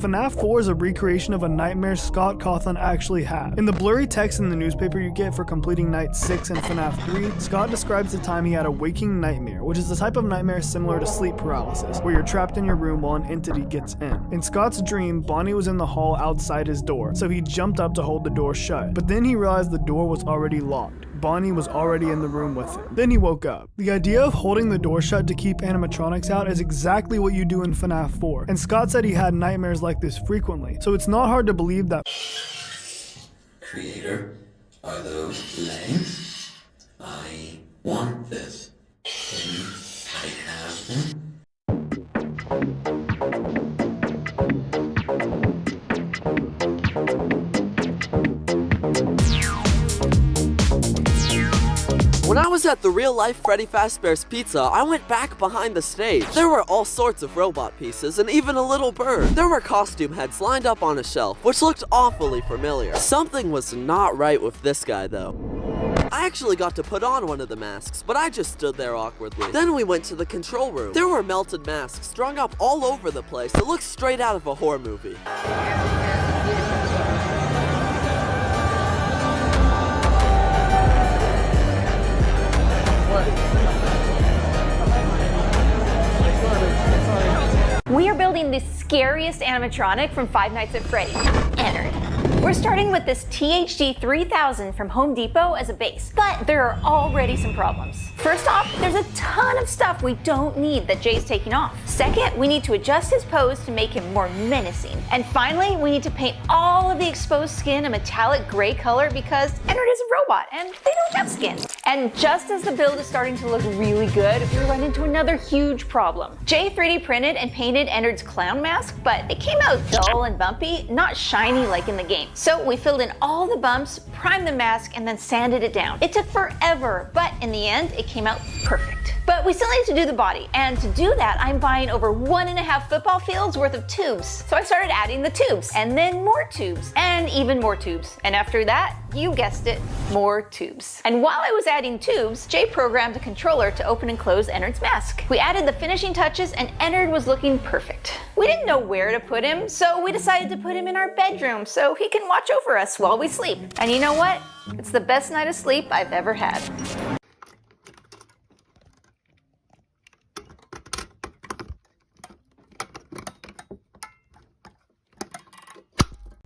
FNAF 4 is a recreation of a nightmare Scott Cawthon actually had. In the blurry text in the newspaper you get for completing night 6 in FNAF 3, Scott describes the time he had a waking nightmare, which is the type of nightmare similar to sleep paralysis, where you're trapped in your room while an entity gets in. In Scott's dream, Bonnie was in the hall outside his door, so he jumped up to hold the door shut, but then he realized the door was already locked. Bonnie was already in the room with him. Then he woke up. The idea of holding the door shut to keep animatronics out is exactly what you do in FNAF 4, and Scott said he had nightmares like this frequently, so it's not hard to believe that. Creator, are those legs? I want this. Can I have them? When I was at the real-life Freddy Fazbear's Pizza, I went back behind the stage. There were all sorts of robot pieces and even a little bird. There were costume heads lined up on a shelf, which looked awfully familiar. Something was not right with this guy, though. I actually got to put on one of the masks, but I just stood there awkwardly. Then we went to the control room. There were melted masks strung up all over the place. It looked straight out of a horror movie. We are building the scariest animatronic from Five Nights at Freddy's, Ennard. We're starting with this THD 3000 from Home Depot as a base, but there are already some problems. First off, there's a ton of stuff we don't need that Jay's taking off. Second, we need to adjust his pose to make him more menacing. And finally, we need to paint all of the exposed skin a metallic gray color because Ennard is a robot and they don't have skin. And just as the build is starting to look really good, we run into another huge problem. Jay 3D printed and painted Ennard's clown mask, but it came out dull and bumpy, not shiny like in the game. So we filled in all the bumps, primed the mask, and then sanded it down. It took forever, but in the end, it came out perfect. But we still need to do the body, and to do that, I'm buying over 1.5 football fields worth of tubes. So I started adding the tubes, and then more tubes, and even more tubes. And after that, you guessed it, more tubes. And while I was adding tubes, Jay programmed a controller to open and close Ennard's mask. We added the finishing touches, and Ennard was looking perfect. We didn't know where to put him, so we decided to put him in our bedroom so he can watch over us while we sleep. And you know what? It's the best night of sleep I've ever had.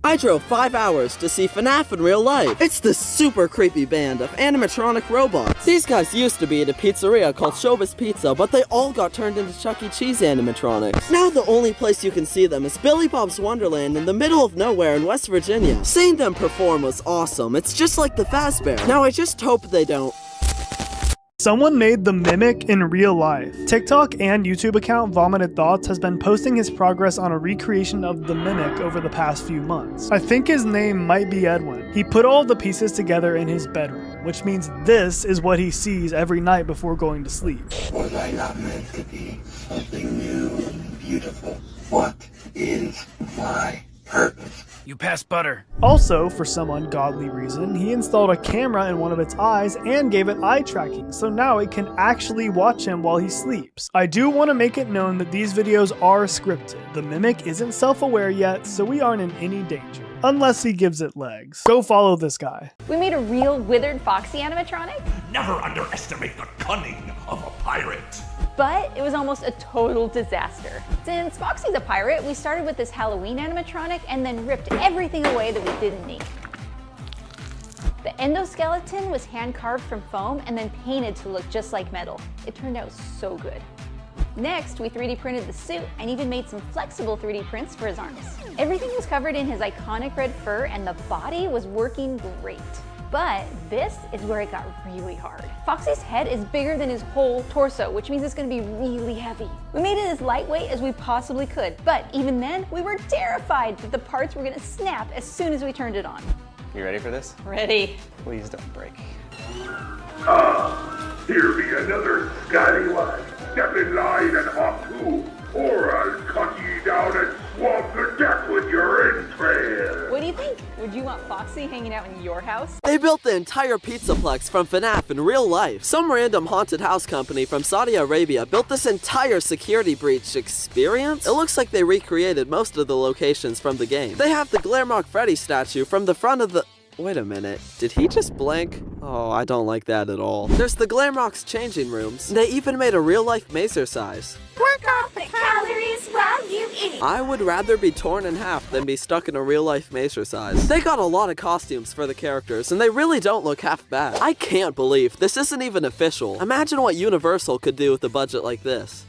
I drove 5 hours to see FNAF in real life. It's this super creepy band of animatronic robots. These guys used to be at a pizzeria called Showbiz Pizza, but they all got turned into Chuck E. Cheese animatronics. Now the only place you can see them is Billy Bob's Wonderland in the middle of nowhere in West Virginia. Seeing them perform was awesome. It's just like the Fazbear. Now I just hope they don't. Someone made the Mimic in real life. TikTok and YouTube account Vomited Thoughts has been posting his progress on a recreation of the Mimic over the past few months. I think his name might be Edwin. He put all the pieces together in his bedroom, which means this is what he sees every night before going to sleep. Was I not meant to be something new and beautiful? What is my purpose? You pass butter. Also, for some ungodly reason, he installed a camera in one of its eyes and gave it eye tracking, so now it can actually watch him while he sleeps. I do want to make it known that these videos are scripted. The Mimic isn't self-aware yet, so we aren't in any danger. Unless he gives it legs. Go follow this guy. We made a real withered Foxy animatronic, Never underestimate the cunning of a pirate. but it was almost a total disaster. Since Foxy's a pirate, we started with this Halloween animatronic and then ripped everything away that we didn't need. The endoskeleton was hand carved from foam and then painted to look just like metal. It turned out so good. Next, we 3D printed the suit and even made some flexible 3D prints for his arms. Everything was covered in his iconic red fur and the body was working great. But this is where it got really hard. Foxy's head is bigger than his whole torso, which means it's gonna be really heavy. We made it as lightweight as we possibly could, but even then, we were terrified that the parts were gonna snap as soon as we turned it on. You ready for this? Ready. Please don't break. Here be another scallywag. Step in line and hop to, or I'll cut ye down and swab the deck with your entrails. What do you think? Would you want Foxy hanging out in your house? They built the entire Pizzaplex from FNAF in real life. Some random haunted house company from Saudi Arabia built this entire security breach experience. It looks like they recreated most of the locations from the game. They have the Glamrock Freddy statue from the front of the... Wait a minute, did he just blink? Oh, I don't like that at all. There's the Glamrock's changing rooms. They even made a real-life Mazer-size. Work off the calories while you eat. I would rather be torn in half than be stuck in a real-life Mazer-size. They got a lot of costumes for the characters, and they really don't look half bad. I can't believe this isn't even official. Imagine what Universal could do with a budget like this.